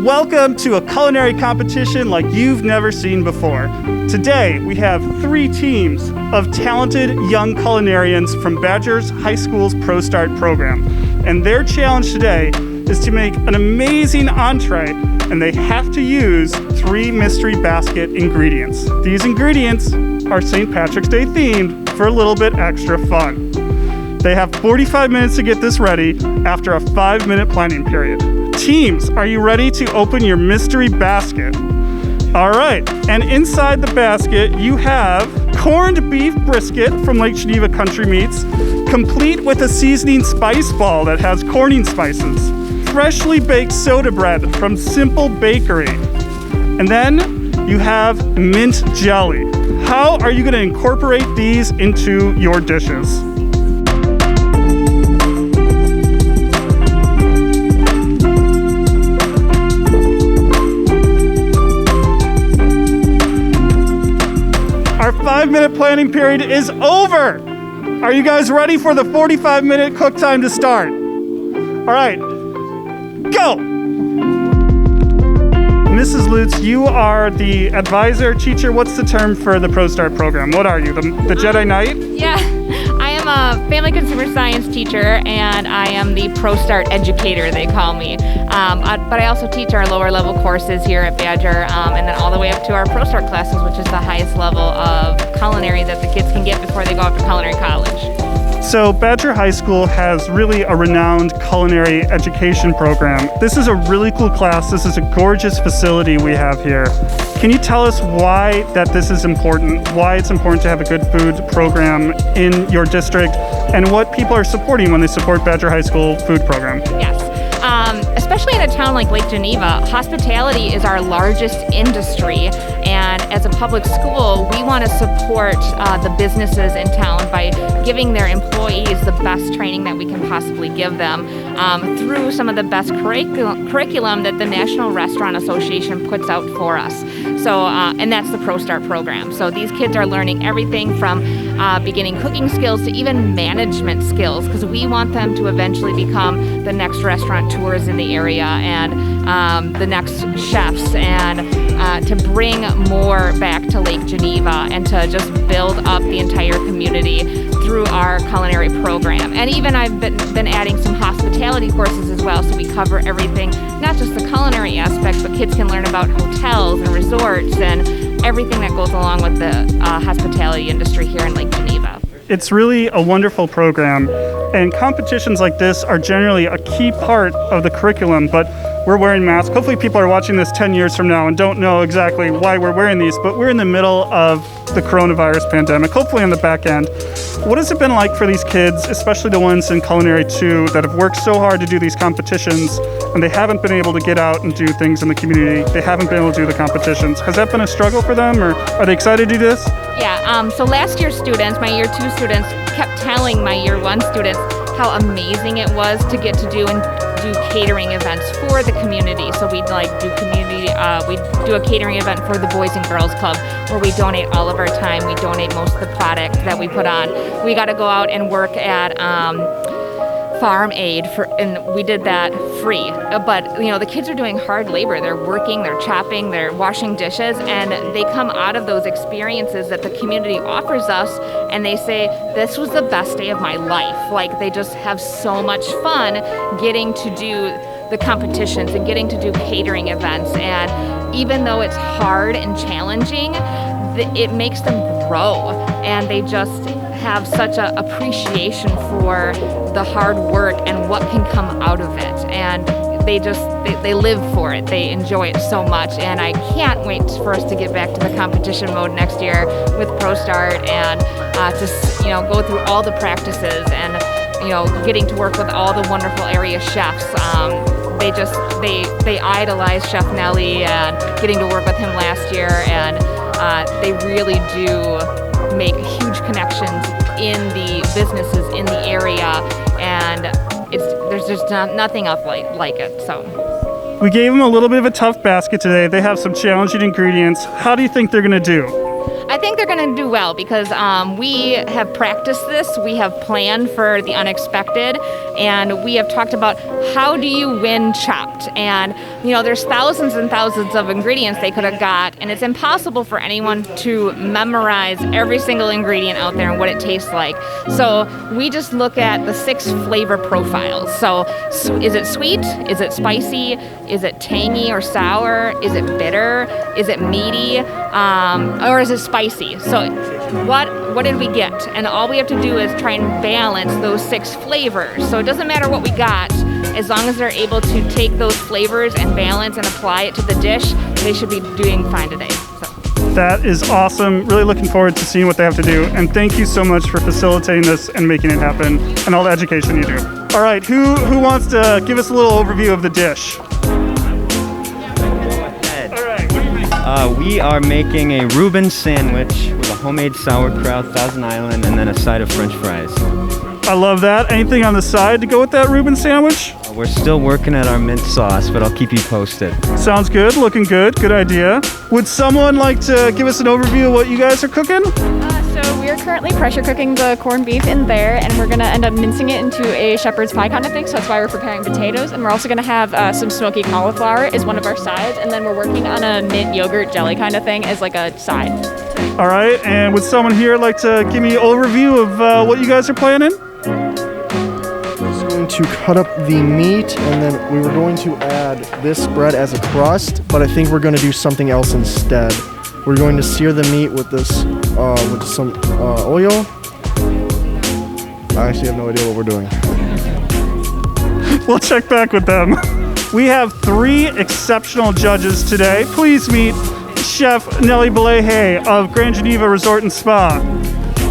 Welcome to a culinary competition like you've never seen before. Today, we have 3 teams of talented young culinarians from Badger's High School's ProStart program. And their challenge today is to make an amazing entree, and they have to use 3 mystery basket ingredients. These ingredients are St. Patrick's Day themed for a little bit extra fun. They have 45 minutes to get this ready after a 5-minute planning period. Teams, are you ready to open your mystery basket? All right, and inside the basket you have corned beef brisket from Lake Geneva Country Meats, complete with a seasoning spice ball that has corning spices, freshly baked soda bread from Simple Bakery, and then you have mint jelly. How are you going to incorporate these into your dishes? Our 5-minute planning period is over. Are you guys ready for the 45-minute cook time to start? All right, go. Mrs. Lutz, you are the advisor, teacher. What's the term for the ProStart program? What are you, the Jedi Knight? Yeah, I am a family consumer science teacher, and I am the ProStart educator, they call me. But I also teach our lower level courses here at Badger, and then all the way up to our ProStart classes, which is the highest level of culinary that the kids can get before they go off to culinary college. So Badger High School has really a renowned culinary education program. This is a really cool class. This is a gorgeous facility we have here. Can you tell us why that this is important, why it's important to have a good food program in your district, and what people are supporting when they support Badger High School food program? Yes. Especially in a town like Lake Geneva, hospitality is our largest industry, and as a public school, we want to support the businesses in town by giving their employees the best training that we can possibly give them through some of the best curriculum that the National Restaurant Association puts out for us. So, and that's the ProStart program. So these kids are learning everything from beginning cooking skills to even management skills, because we want them to eventually become the next restaurateurs in the area and the next chefs, and to bring more back to Lake Geneva and to just build up the entire community through our culinary program. And even I've been adding some hospitality courses as well, so we cover everything, not just the culinary aspect, but kids can learn about hotels and resorts and everything that goes along with the hospitality industry here in Lake Geneva. It's really a wonderful program, and competitions like this are generally a key part of the curriculum, but we're wearing masks. Hopefully people are watching this 10 years from now and don't know exactly why we're wearing these, but we're in the middle of the coronavirus pandemic, hopefully on the back end. What has it been like for these kids, especially the ones in culinary too, that have worked so hard to do these competitions and they haven't been able to get out and do things in the community? They haven't been able to do the competitions. Has that been a struggle for them, or are they excited to do this? Yeah, so last year's students, my year 2 students, kept telling my year 1 students how amazing it was to get to do catering events for the community. So we'd we'd do a catering event for the Boys and Girls Club, where we donate all of our time. We donate most of the product that we put on. We got to go out and work at Farm Aid and we did that free. But the kids are doing hard labor. They're working, they're chopping, they're washing dishes, and they come out of those experiences that the community offers us, and they say, this was the best day of my life. Like, they just have so much fun getting to do the competitions and getting to do catering events. And even though it's hard and challenging, it makes them grow, and they just have such an appreciation for the hard work and what can come out of it. And they live for it. They enjoy it so much, and I can't wait for us to get back to the competition mode next year with ProStart, and to go through all the practices, and getting to work with all the wonderful area chefs. They idolize Chef Nelly, and getting to work with him last year, and they really do make huge connections in the businesses in the area, and there's just nothing else like it. So we gave them a little bit of a tough basket today. They have some challenging ingredients. How do you think they're going to do? I think they're going to do well because we have practiced this. We have planned for the unexpected, and we have talked about how do you win Chopped. And, there's thousands and thousands of ingredients they could have got, and it's impossible for anyone to memorize every single ingredient out there and what it tastes like. So we just look at the 6 flavor profiles. So is it sweet? Is it spicy? Is it tangy or sour? Is it bitter? Is it meaty? Or is it spicy? So what did we get? And all we have to do is try and balance those 6 flavors. So it doesn't matter what we got, as long as they're able to take those flavors and balance and apply it to the dish, they should be doing fine today. So. That is awesome. Really looking forward to seeing what they have to do. And thank you so much for facilitating this and making it happen and all the education you do. All right, who wants to give us a little overview of the dish? We are making a Reuben sandwich with a homemade sauerkraut, Thousand Island, and then a side of French fries. I love that. Anything on the side to go with that Reuben sandwich? We're still working at our mint sauce, but I'll keep you posted. Sounds good. Looking good. Good idea. Would someone like to give us an overview of what you guys are cooking? So we're currently pressure cooking the corned beef in there, and we're going to end up mincing it into a shepherd's pie kind of thing, so that's why we're preparing potatoes. And we're also going to have some smoky cauliflower as one of our sides, and then we're working on a mint yogurt jelly kind of thing as like a side. All right, and would someone here like to give me an overview of what you guys are planning? Just going to cut up the meat, and then we were going to add this bread as a crust, but I think we're going to do something else instead. We're going to sear the meat with this, with some oil. I actually have no idea what we're doing. We'll check back with them. We have 3 exceptional judges today. Please meet Chef Nelly of Grand Geneva Resort and Spa,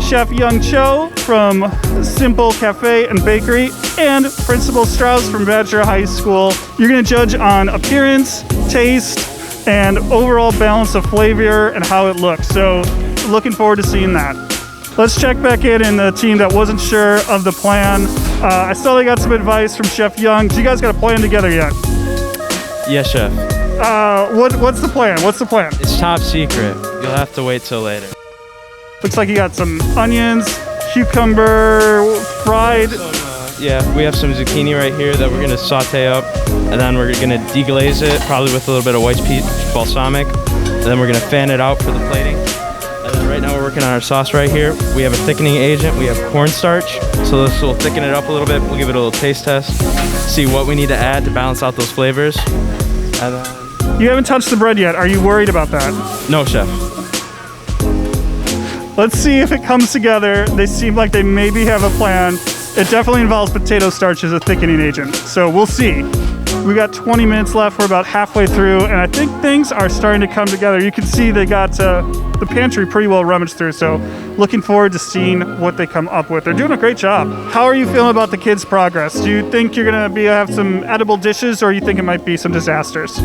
Chef Young Cho from Simple Cafe and Bakery, and Principal Strauss from Badger High School. You're going to judge on appearance, taste, and overall balance of flavor and how it looks. So looking forward to seeing that. Let's check back in the team that wasn't sure of the plan. I saw they got some advice from Chef Young. So you guys got a plan together yet? Yes, Chef. What's the plan? What's the plan? It's top secret. You'll have to wait till later. Looks like you got some onions, cucumber, fried. Yeah, we have some zucchini right here that we're going to saute up, and then we're going to deglaze it, probably with a little bit of white peach balsamic, and then we're going to fan it out for the plating. And then right now we're working on our sauce right here. We have a thickening agent. We have cornstarch, so this will thicken it up a little bit. We'll give it a little taste test, see what we need to add to balance out those flavors. And then... You haven't touched the bread yet. Are you worried about that? No, Chef. Let's see if it comes together. They seem like they maybe have a plan. It definitely involves potato starch as a thickening agent, so we'll see. We got 20 minutes left. We're about halfway through, and I think things are starting to come together. You can see they got the pantry pretty well rummaged through, so looking forward to seeing what they come up with. They're doing a great job. How are you feeling about the kids' progress? Do you think you're gonna have some edible dishes, or you think it might be some disasters?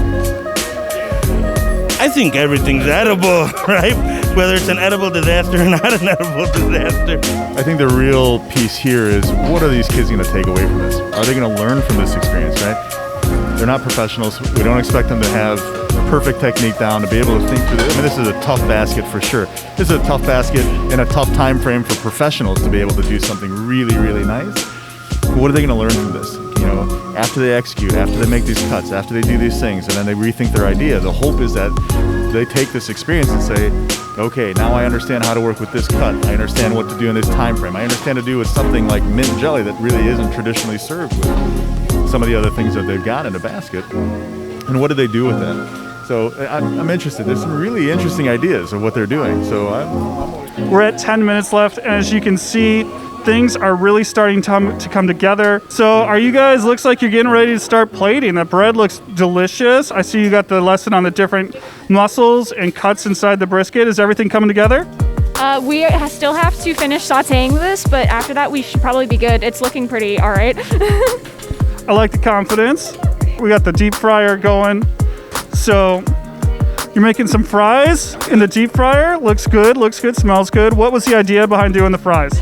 I think everything's edible, right? Whether it's an edible disaster or not an edible disaster. I think the real piece here is, what are these kids going to take away from this? Are they going to learn from this experience, right? They're not professionals. We don't expect them to have perfect technique down, to be able to think through this. I mean, this is a tough basket for sure. This is a tough basket in a tough time frame for professionals to be able to do something really, really nice. But what are they going to learn from this? After they execute, after they make these cuts, after they do these things, and then they rethink their idea, the hope is that they take this experience and say, okay, now I understand how to work with this cut. I understand what to do in this time frame. I understand to do with something like mint jelly that really isn't traditionally served with some of the other things that they've got in a basket. And what do they do with that? So I'm interested. There's some really interesting ideas of what they're doing. So We're at 10 minutes left, and as you can see, things are really starting to come together. So are you guys, looks like you're getting ready to start plating. The bread looks delicious. I see you got the lesson on the different muscles and cuts inside the brisket. Is everything coming together? We still have to finish sauteing this, but after that we should probably be good. It's looking pretty all right. I like the confidence. We got the deep fryer going. So you're making some fries in the deep fryer. Looks good, smells good. What was the idea behind doing the fries?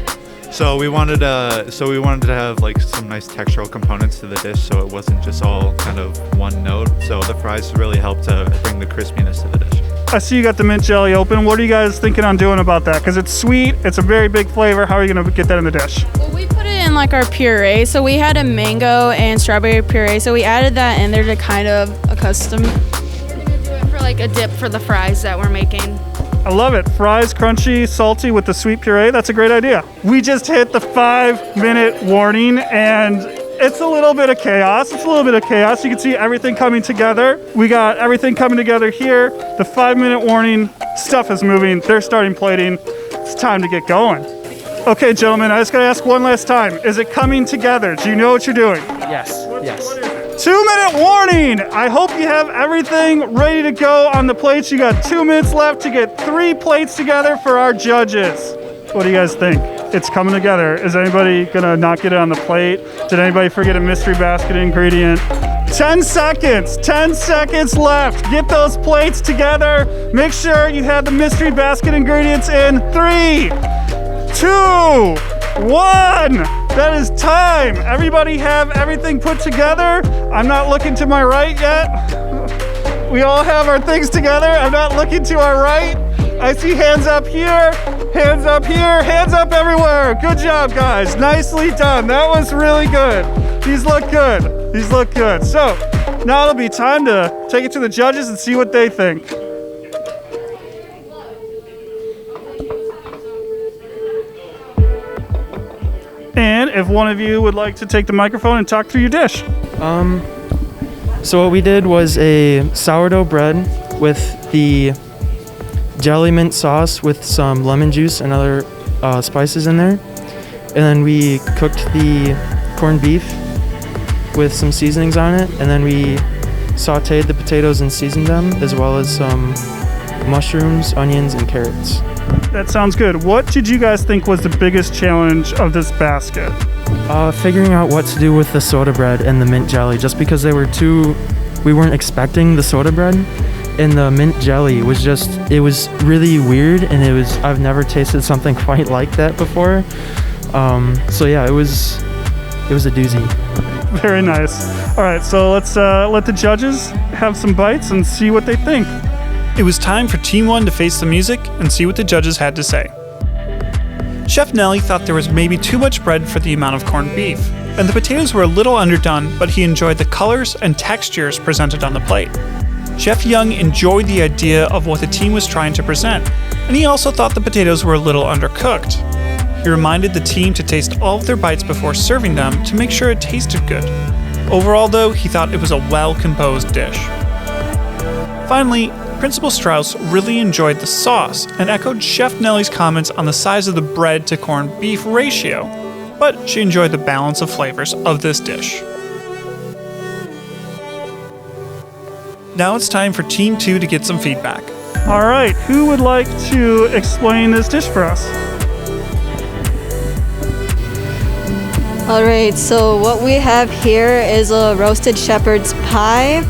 So we wanted to have like some nice textural components to the dish, so it wasn't just all kind of one note. So the fries really helped to bring the crispiness to the dish. I see you got the mint jelly open. What are you guys thinking on doing about that? Because it's sweet, it's a very big flavor. How are you gonna get that in the dish? Well, we put it in like our puree. So we had a mango and strawberry puree. So we added that in there to kind of accustom. We're gonna do it for like a dip for the fries that we're making. I love it. Fries, crunchy, salty with the sweet puree. That's a great idea. We just hit the 5-minute warning and it's a little bit of chaos. You can see everything coming together. We got everything coming together here. The 5-minute warning, stuff is moving. They're starting plating. It's time to get going. Okay, gentlemen, I just gotta ask one last time. Is it coming together? Do you know what you're doing? Yes. 2-minute warning! I hope you have everything ready to go on the plates. You got 2 minutes left to get 3 plates together for our judges. What do you guys think? It's coming together. Is anybody gonna not get it on the plate? Did anybody forget a mystery basket ingredient? 10 seconds! 10 seconds left. Get those plates together. Make sure you have the mystery basket ingredients in 3, 2, 1. That is time. Everybody have everything put together? I'm not looking to my right yet. We all have our things together. I'm not looking to our right. I see hands up here, hands up here, hands up everywhere. Good job, guys. Nicely done. That was really good. These look good. These look good. So now it'll be time to take it to the judges and see what they think. And if one of you would like to take the microphone and talk through your dish. So what we did was a sourdough bread with the jelly mint sauce with some lemon juice and other spices in there. And then we cooked the corned beef with some seasonings on it. And then we sauteed the potatoes and seasoned them, as well as some mushrooms, onions, and carrots. That sounds good. What did you guys think was the biggest challenge of this basket? Figuring out what to do with the soda bread and the mint jelly, just because we weren't expecting the soda bread, and the mint jelly it was really weird, and I've never tasted something quite like that before. So yeah, it was a doozy. Very nice. All right, so let's let the judges have some bites and see what they think. It was time for Team 1 to face the music and see what the judges had to say. Chef Nelly thought there was maybe too much bread for the amount of corned beef, and the potatoes were a little underdone, but he enjoyed the colors and textures presented on the plate. Chef Young enjoyed the idea of what the team was trying to present, and he also thought the potatoes were a little undercooked. He reminded the team to taste all of their bites before serving them to make sure it tasted good. Overall, though, he thought it was a well-composed dish. Finally, Principal Strauss really enjoyed the sauce and echoed Chef Nelly's comments on the size of the bread to corned beef ratio, but she enjoyed the balance of flavors of this dish. Now it's time for Team 2 to get some feedback. All right, who would like to explain this dish for us? All right, so what we have here is a roasted shepherd's pie.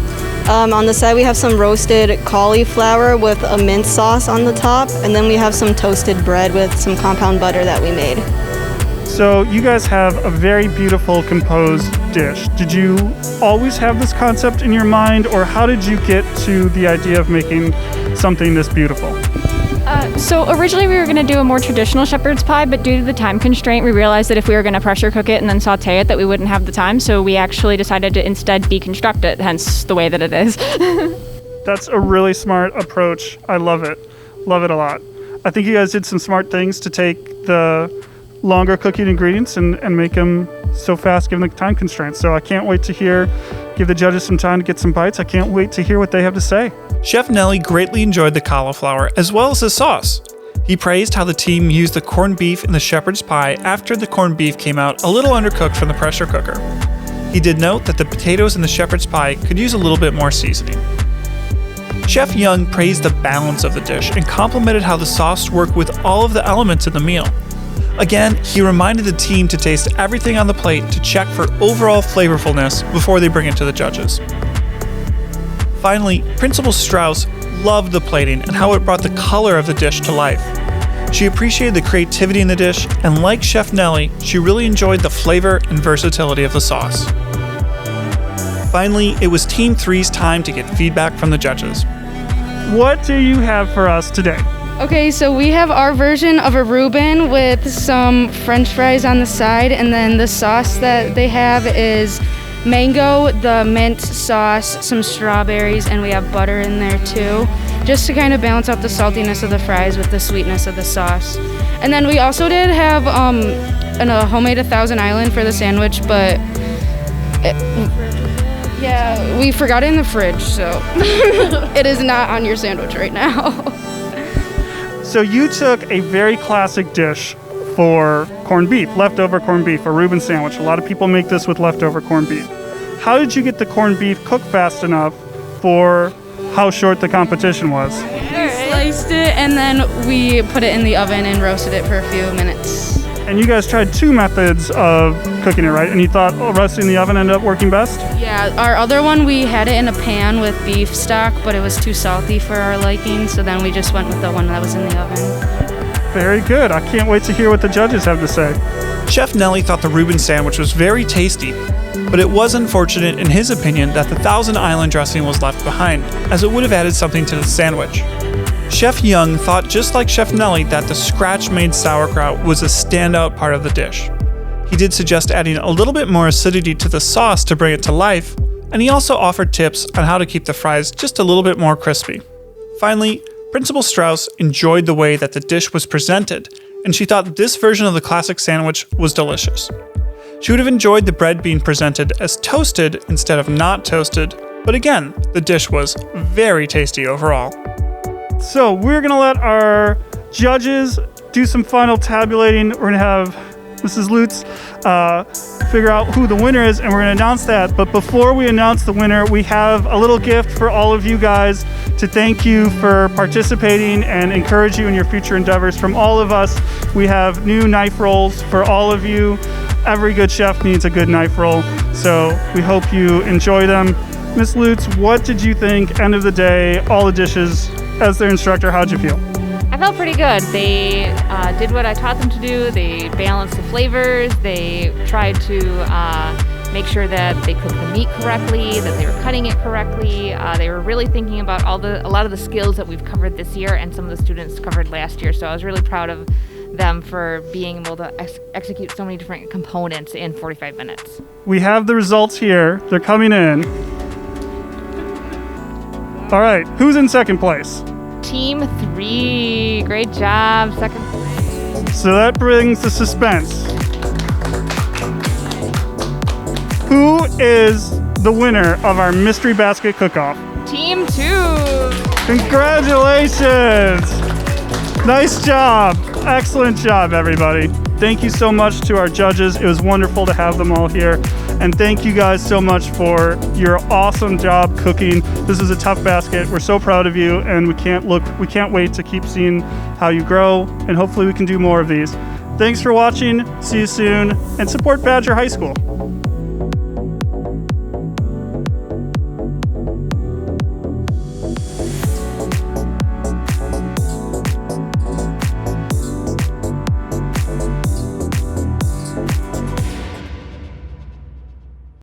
On the side we have some roasted cauliflower with a mint sauce on the top, and then we have some toasted bread with some compound butter that we made. So you guys have a very beautiful composed dish. Did you always have this concept in your mind, or how did you get to the idea of making something this beautiful? So originally we were going to do a more traditional shepherd's pie, but due to the time constraint, we realized that if we were going to pressure cook it and then saute it, that we wouldn't have the time. So we actually decided to instead deconstruct it, hence the way that it is. That's a really smart approach. I love it. Love it a lot. I think you guys did some smart things to take the longer cooking ingredients and make them so fast given the time constraints. So I can't wait to give the judges some time to get some bites. I can't wait to hear what they have to say. Chef Nelly greatly enjoyed the cauliflower as well as the sauce. He praised how the team used the corned beef in the shepherd's pie after the corned beef came out a little undercooked from the pressure cooker. He did note that the potatoes in the shepherd's pie could use a little bit more seasoning. Chef Young praised the balance of the dish and complimented how the sauce worked with all of the elements in the meal. Again, he reminded the team to taste everything on the plate to check for overall flavorfulness before they bring it to the judges. Finally, Principal Strauss loved the plating and how it brought the color of the dish to life. She appreciated the creativity in the dish, and like Chef Nelly, she really enjoyed the flavor and versatility of the sauce. Finally, it was Team 3's time to get feedback from the judges. what do you have for us today? Okay, so we have our version of a Reuben with some French fries on the side, and then the sauce that they have is mango, the mint sauce, some strawberries, and we have butter in there too, just to kind of balance out the saltiness of the fries with the sweetness of the sauce. And then we also did have a homemade Thousand Island for the sandwich, but yeah, we forgot it in the fridge, so it is not on your sandwich right now. So you took a very classic dish for corned beef, leftover corned beef, a Reuben sandwich. A lot of people make this with leftover corned beef. How did you get the corned beef cooked fast enough for how short the competition was? We sliced it and then we put it in the oven and roasted it for a few minutes. And you guys tried two methods of cooking it, right? And you thought roasting in the oven ended up working best? Yeah, our other one, we had it in a pan with beef stock, but it was too salty for our liking, so then we just went with the one that was in the oven. Very good. I can't wait to hear what the judges have to say. Chef Nelly thought the Reuben sandwich was very tasty, but it was unfortunate in his opinion that the Thousand Island dressing was left behind, as it would have added something to the sandwich. Chef Young thought just like Chef Nelly that the scratch-made sauerkraut was a standout part of the dish. He did suggest adding a little bit more acidity to the sauce to bring it to life, and he also offered tips on how to keep the fries just a little bit more crispy. Finally, Principal Strauss enjoyed the way that the dish was presented, and she thought this version of the classic sandwich was delicious. She would have enjoyed the bread being presented as toasted instead of not toasted, but again, the dish was very tasty overall. So we're gonna let our judges do some final tabulating. We're gonna have Mrs. Lutz figure out who the winner is, and we're gonna announce that. But before we announce the winner, we have a little gift for all of you guys to thank you for participating and encourage you in your future endeavors. From all of us, we have new knife rolls for all of you. Every good chef needs a good knife roll, so we hope you enjoy them. Miss Lutz, what did you think, end of the day, all the dishes? As their instructor, how'd you feel? I felt pretty good. They did what I taught them to do. They balanced the flavors. They tried to make sure that they cooked the meat correctly, that they were cutting it correctly. They were really thinking about a lot of the skills that we've covered this year and some of the students covered last year. So I was really proud of them for being able to execute so many different components in 45 minutes. We have the results here. They're coming in. All right, who's in second place? Team 3, great job, second place. So that brings the suspense. Who is the winner of our Mystery Basket Cook-Off? Team 2. Congratulations! Nice job. Excellent job, everybody. Thank you so much to our judges. It was wonderful to have them all here. And thank you guys so much for your awesome job cooking. This is a tough basket. We're so proud of you, and we can't wait to keep seeing how you grow, and hopefully we can do more of these. Thanks for watching. See you soon, and support Badger High School.